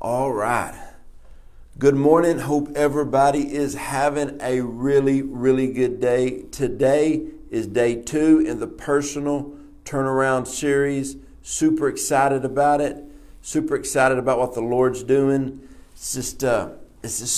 All right. Good morning. Hope everybody is having a really, really good day. Today is day 2 in the personal turnaround series. Super excited about it. Super excited about what the Lord's doing. It's just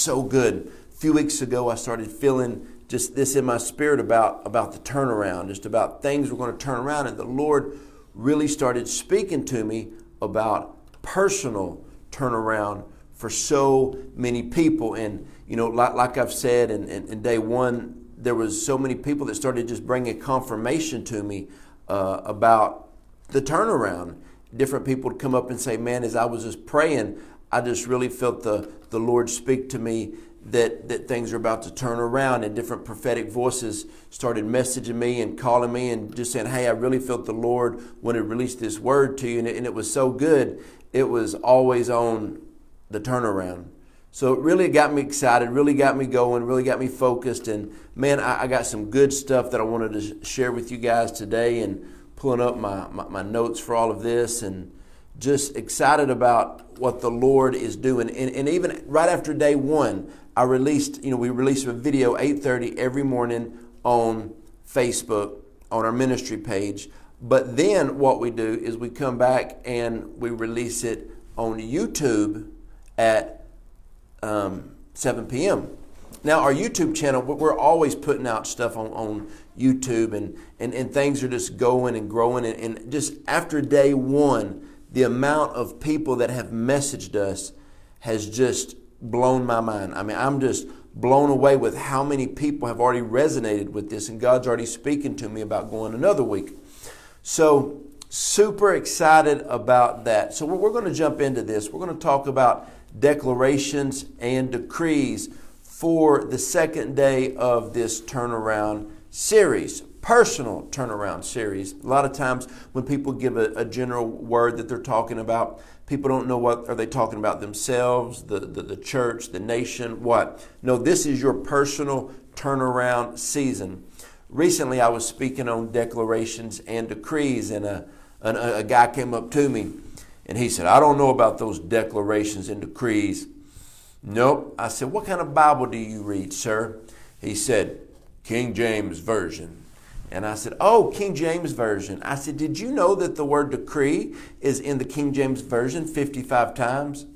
so good. A few weeks ago, I started feeling just this in my spirit about the turnaround, just about things we're going to turn around. And the Lord really started speaking to me about personal turnaround for so many people. And like I've said in day 1, there was so many people that started just bringing confirmation to me about the turnaround. Different people would come up and say, man, as I was just praying, I just really felt the Lord speak to me that things are about to turn around. And different prophetic voices started messaging me and calling me and just saying, hey, I really felt the Lord when it released this word to you. And it was so good. It was always on the turnaround. So it really got me excited, really got me going, really got me focused. And man, I got some good stuff that I wanted to share with you guys today, and pulling up my notes for all of this, and just excited about what the Lord is doing. And even right after day 1, we released a video 8:30 every morning on Facebook on our ministry page. But then what we do is we come back and we release it on YouTube at 7 p.m. Now, our YouTube channel, we're always putting out stuff on YouTube, and things are just going and growing. And just after day 1, the amount of people that have messaged us has just blown my mind. I mean, I'm just blown away with how many people have already resonated with this, and God's already speaking to me about going another week. So super excited about that. So we're going to jump into this. We're going to talk about declarations and decrees for the second day of this turnaround series, personal turnaround series. A lot of times when people give a general word that they're talking about, people don't know what are they talking about, themselves, the church, the nation, what? No, this is your personal turnaround season. Recently, I was speaking on declarations and decrees, and a guy came up to me, and he said, I don't know about those declarations and decrees. Nope. I said, what kind of Bible do you read, sir? He said, King James Version. And I said, oh, King James Version. I said, did you know that the word decree is in the King James Version 55 times?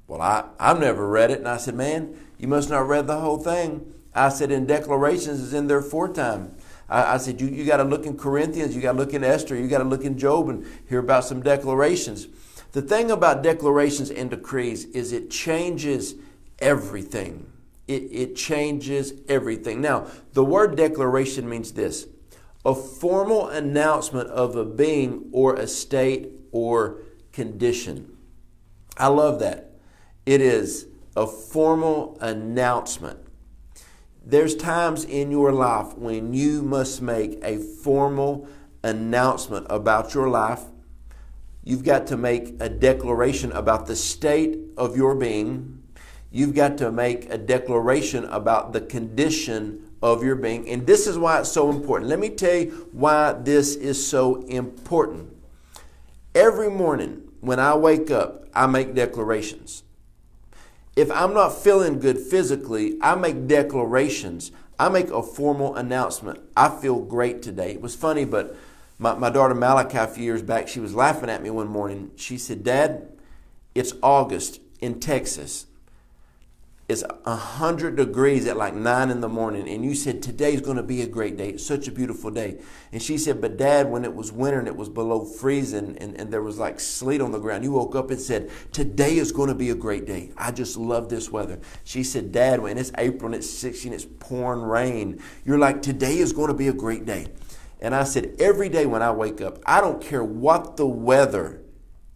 Well, I've never read it. And I said, man, you must not have read the whole thing. I said, in declarations is in there 4 times. I said, you got to look in Corinthians, you got to look in Esther, you got to look in Job and hear about some declarations. The thing about declarations and decrees is it changes everything. It changes everything. Now, the word declaration means this: a formal announcement of a being or a state or condition. I love that. It is a formal announcement. There's times in your life when you must make a formal announcement about your life. You've got to make a declaration about the state of your being. You've got to make a declaration about the condition of your being. And this is why it's so important. Let me tell you why this is so important. Every morning when I wake up, I make declarations. If I'm not feeling good physically, I make declarations. I make a formal announcement. I feel great today. It was funny, but my daughter Malachi, a few years back, she was laughing at me one morning. She said, Dad, it's August in Texas. It's 100 degrees at like 9 in the morning. And you said, today's going to be a great day. It's such a beautiful day. And she said, but Dad, when it was winter and it was below freezing and there was like sleet on the ground, you woke up and said, today is going to be a great day. I just love this weather. She said, Dad, when it's April and it's 16, it's pouring rain, you're like, today is going to be a great day. And I said, every day when I wake up, I don't care what the weather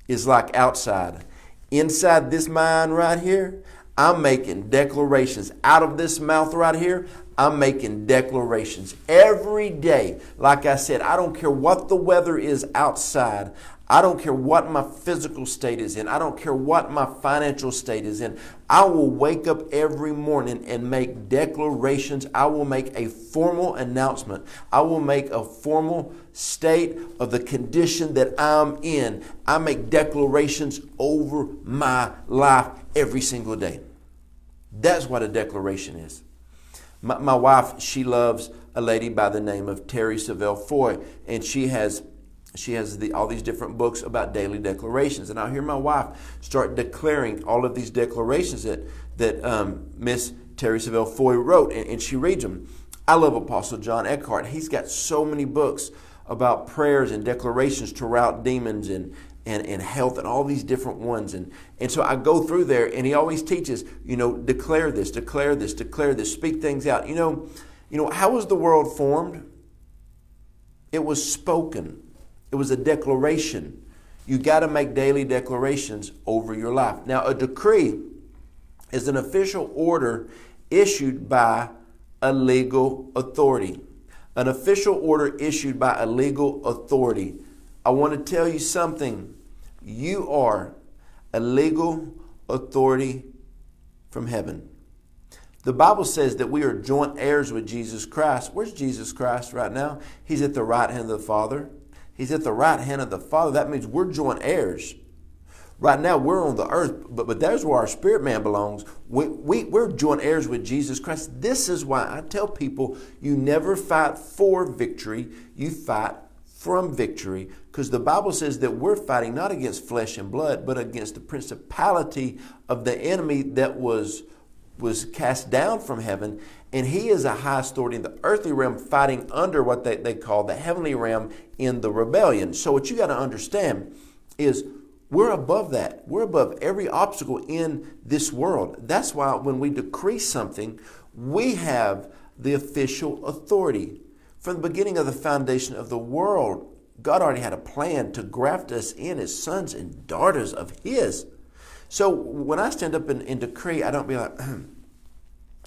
is like outside. Inside this mind right here, I'm making declarations. Out of this mouth right here, I'm making declarations every day. Like I said, I don't care what the weather is outside. I don't care what my physical state is in. I don't care what my financial state is in. I will wake up every morning and make declarations. I will make a formal announcement. I will make a formal state of the condition that I'm in. I make declarations over my life every single day. That's what a declaration is. My wife, she loves a lady by the name of Terry Savelle Foy, and she has all these different books about daily declarations. And I hear my wife start declaring all of these declarations that Miss Terry Savelle Foy wrote, and she reads them. I love Apostle John Eckhart. He's got so many books about prayers and declarations to rout demons and health and all these different ones. And so I go through there, and he always teaches, declare this, declare this, declare this, speak things out. How was the world formed? It was spoken. It was a declaration. You got to make daily declarations over your life. Now, a decree is an official order issued by a legal authority. An official order issued by a legal authority. I want to tell you something. You are a legal authority from heaven. The Bible says that we are joint heirs with Jesus Christ. Where's Jesus Christ right now? He's at the right hand of the Father. He's at the right hand of the Father. That means we're joint heirs. Right now, we're on the earth, but there's where our spirit man belongs. We're joint heirs with Jesus Christ. This is why I tell people, you never fight for victory. You fight from victory, because the Bible says that we're fighting not against flesh and blood, but against the principality of the enemy that was cast down from heaven. And he is a high authority in the earthly realm, fighting under what they call the heavenly realm in the rebellion. So what you got to understand is we're above that. We're above every obstacle in this world. That's why when we decree something, we have the official authority. From the beginning of the foundation of the world, God already had a plan to graft us in as sons and daughters of His. So when I stand up and decree, I don't be like,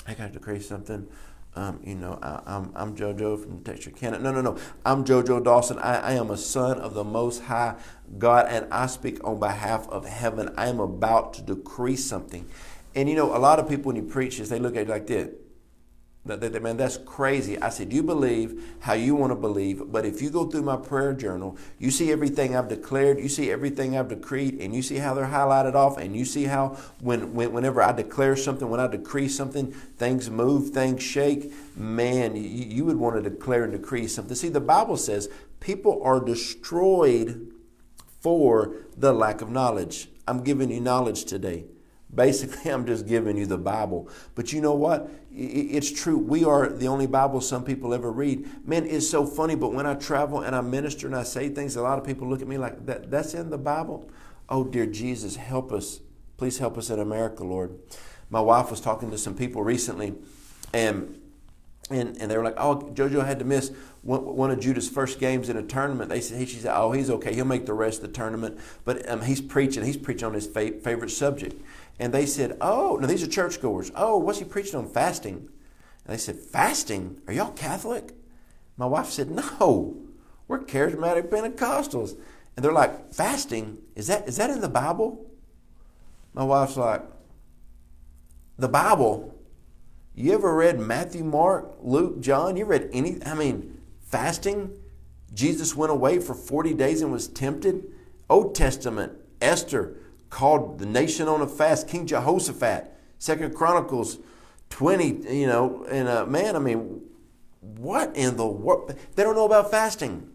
I got to decree something. I'm JoJo from Texarkana. No. I'm JoJo Dawson. I am a son of the Most High God, and I speak on behalf of heaven. I am about to decree something. And a lot of people, when you preach this, they look at you like this. Man, that's crazy. I said, you believe how you want to believe, but if you go through my prayer journal, you see everything I've declared, you see everything I've decreed, and you see how they're highlighted off, and you see how whenever I declare something, when I decree something, things move, things shake. Man, you would want to declare and decree something. See, the Bible says people are destroyed for the lack of knowledge. I'm giving you knowledge today. Basically, I'm just giving you the Bible. But you know what? It's true. We are the only Bible some people ever read. Man, it's so funny, but when I travel and I minister and I say things, a lot of people look at me like, that's in the Bible? Oh, dear Jesus, help us. Please help us in America, Lord. My wife was talking to some people recently, and they were like, oh, JoJo had to miss one of Judah's first games in a tournament. She said, oh, he's okay. He'll make the rest of the tournament. But he's preaching on his favorite subject. And they said, oh, now these are churchgoers. Oh, what's he preaching on? Fasting. And they said, fasting? Are y'all Catholic? My wife said, no, we're charismatic Pentecostals. And they're like, fasting? Is that in the Bible? My wife's like, the Bible? You ever read Matthew, Mark, Luke, John? You read fasting? Jesus went away for 40 days and was tempted. Old Testament, Esther called the nation on a fast. King Jehoshaphat, 2 Chronicles 20, what in the world? They don't know about fasting.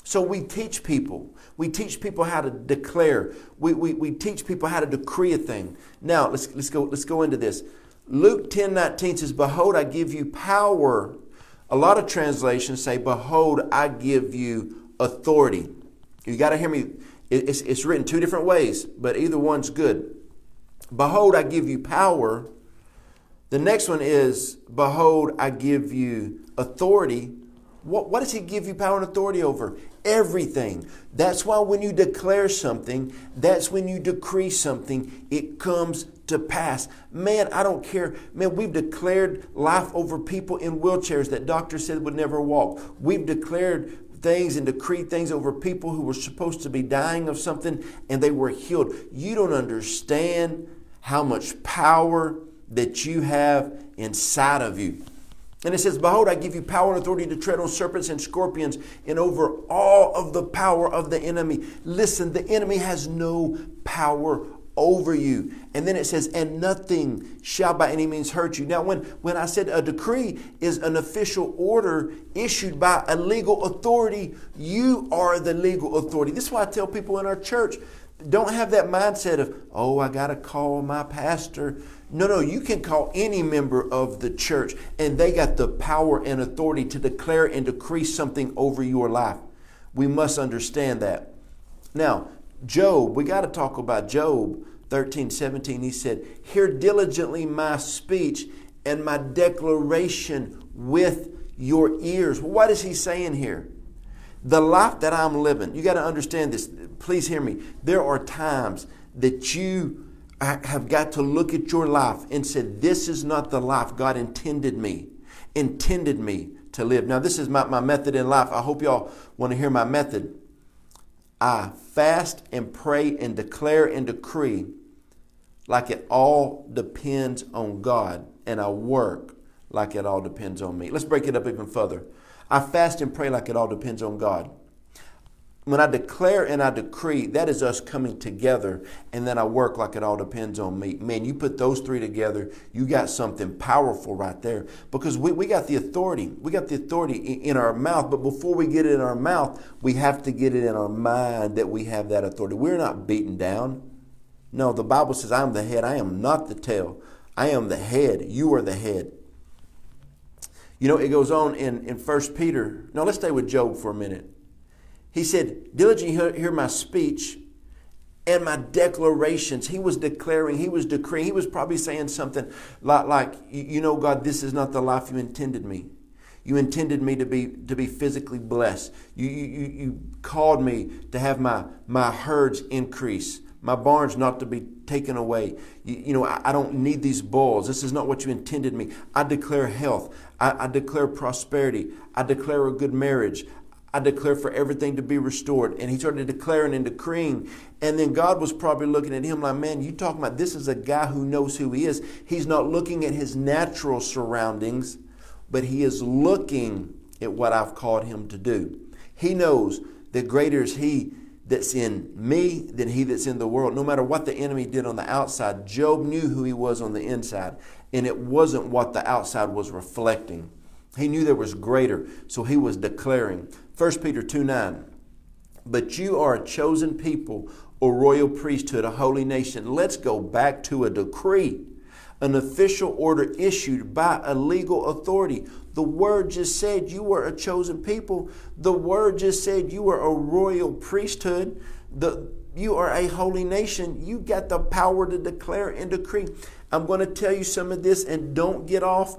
So we teach people. We teach people how to declare. We teach people how to decree a thing. Now, let's go into this. Luke 10:19 says, behold, I give you power. A lot of translations say, behold, I give you authority. You got to hear me. It's written two different ways, but either one's good. Behold, I give you power. The next one is, behold, I give you authority. What does He give you power and authority over? Everything. That's why when you declare something, that's when you decree something, it comes to pass. Man, I don't care. Man, we've declared life over people in wheelchairs that doctors said would never walk. We've declared things and decreed things over people who were supposed to be dying of something, and they were healed. You don't understand how much power that you have inside of you. And it says, behold, I give you power and authority to tread on serpents and scorpions and over all of the power of the enemy. Listen, the enemy has no power over you. And then it says, and nothing shall by any means hurt you. Now, when I said a decree is an official order issued by a legal authority, you are the legal authority. This is why I tell people in our church, don't have that mindset of, oh, I got to call my pastor. No, you can call any member of the church, and they got the power and authority to declare and decree something over your life. We must understand that. Now, Job, we got to talk about Job 13:17. He said, hear diligently my speech and my declaration with your ears. Well, what is he saying here? The life that I'm living, you got to understand this. Please hear me. There are times that you have got to look at your life and say, this is not the life God intended me to live. Now, this is my method in life. I hope y'all want to hear my method. I fast and pray and declare and decree like it all depends on God, and I work like it all depends on me. Let's break it up even further. I fast and pray like it all depends on God. When I declare and I decree, that is us coming together, and then I work like it all depends on me. Man, you put those three together, you got something powerful right there. Because we got the authority. We got the authority in our mouth, but before we get it in our mouth, we have to get it in our mind that we have that authority. We're not beaten down. No, the Bible says, I am the head, I am not the tail. I am the head, you are the head. You know, it goes on in 1 Peter. Now, let's stay with Job for a minute. He said, diligently hear my speech and my declarations. He was declaring, he was decreeing. He was probably saying something like, you know, God, this is not the life you intended me. You intended me to be physically blessed. You called me to have my herds increase, my barns not to be taken away. I don't need these bulls. This is not what you intended me. I declare health. I declare prosperity. I declare a good marriage. I declare for everything to be restored. And he started declaring and decreeing. And then God was probably looking at him like, man, you talking about this is a guy who knows who he is. He's not looking at his natural surroundings, but he is looking at what I've called him to do. He knows that greater is he that's in me than he that's in the world. No matter what the enemy did on the outside, Job knew who he was on the inside. And it wasn't what the outside was reflecting. He knew there was greater, so he was declaring. 1 Peter 2:9, but you are a chosen people, a royal priesthood, a holy nation. Let's go back to a decree, an official order issued by a legal authority. The word just said you were a chosen people. The word just said you were a royal priesthood. You are a holy nation. You got the power to declare and decree. I'm going to tell you some of this, and don't get off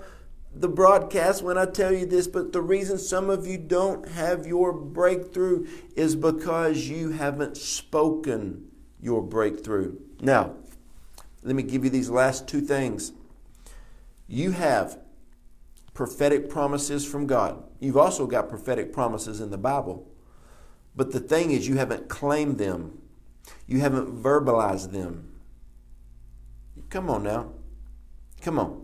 the broadcast when I tell you this, but the reason some of you don't have your breakthrough is because you haven't spoken your breakthrough. Now, let me give you these last two things. You have prophetic promises from God. You've also got prophetic promises in the Bible. But the thing is, you haven't claimed them. You haven't verbalized them. Come on now. Come on.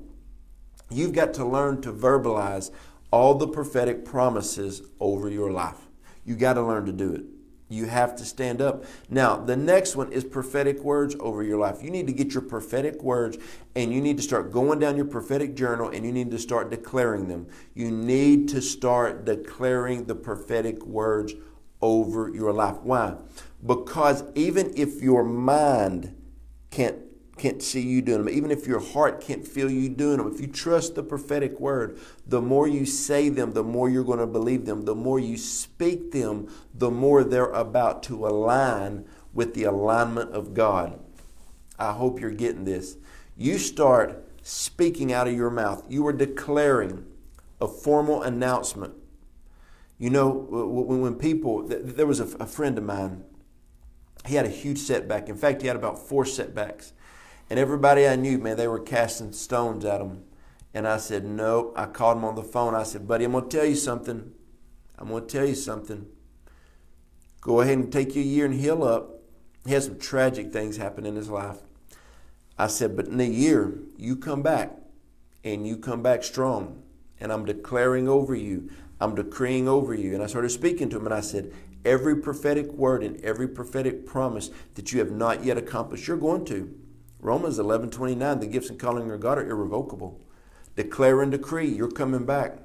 You've got to learn to verbalize all the prophetic promises over your life. You got to learn to do it. You have to stand up. Now, the next one is prophetic words over your life. You need to get your prophetic words, and you need to start going down your prophetic journal, and you need to start declaring them. You need to start declaring the prophetic words over your life. Why? Because even if your mind can't see you doing them, even if your heart can't feel you doing them, if you trust the prophetic word, the more you say them, the more you're going to believe them. The more you speak them, the more they're about to align with the alignment of God. I hope you're getting this. You start speaking out of your mouth. You are declaring a formal announcement. You know, when people, there was a friend of mine, he had a huge setback. In fact, he had about 4 setbacks. And everybody I knew, man, they were casting stones at him. And I said, nope. I called him on the phone. I said, buddy, I'm going to tell you something. I'm going to tell you something. Go ahead and take your year and heal up. He had some tragic things happen in his life. I said, but in a year, you come back, and you come back strong. And I'm declaring over you. I'm decreeing over you. And I started speaking to him, and I said, every prophetic word and every prophetic promise that you have not yet accomplished, you're going to. Romans 11:29, the gifts and calling of God are irrevocable. Declare and decree, you're coming back.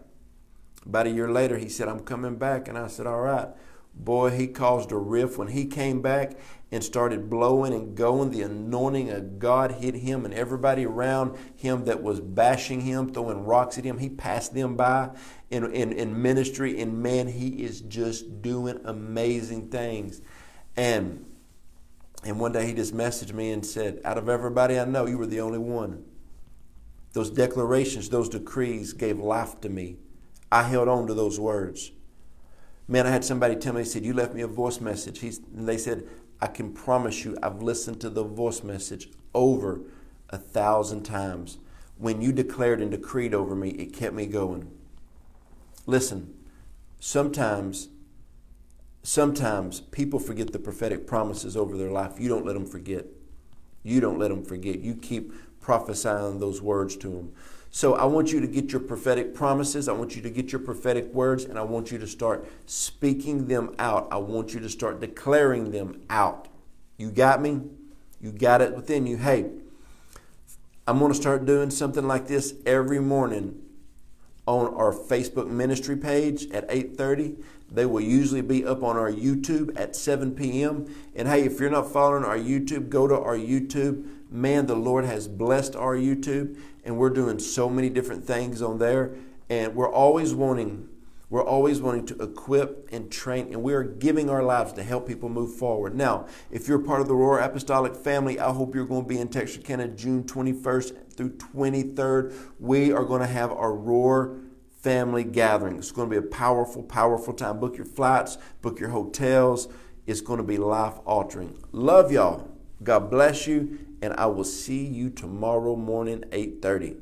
About a year later, he said, I'm coming back. And I said, all right. Boy, he caused a rift. When he came back and started blowing and going, the anointing of God hit him, and everybody around him that was bashing him, throwing rocks at him, he passed them by in ministry. And man, he is just doing amazing things. And one day he just messaged me and said, out of everybody I know, you were the only one. Those declarations, those decrees gave life to me. I held on to those words. Man, I had somebody tell me, he said, you left me a voice message. And they said, I can promise you I've listened to the voice message over 1,000 times. When you declared and decreed over me, it kept me going. Listen, sometimes people forget the prophetic promises over their life. You don't let them forget. You don't let them forget. You keep prophesying those words to them. So I want you to get your prophetic promises. I want you to get your prophetic words, and I want you to start speaking them out. I want you to start declaring them out. You got me? You got it within you. Hey, I'm going to start doing something like this every morning on our Facebook ministry page at 8:30. They will usually be up on our YouTube at 7 p.m. And hey, if you're not following our YouTube, go to our YouTube. Man, the Lord has blessed our YouTube, and we're doing so many different things on there. And we're always wanting to equip and train, and we are giving our lives to help people move forward. Now, if you're part of the Roar Apostolic family, I hope you're going to be in Texarkana June 21st through 23rd. We are going to have our Roar family gathering. It's going to be a powerful, powerful time. Book your flights, book your hotels. It's going to be life-altering. Love y'all. God bless you, and I will see you tomorrow morning, 8:30.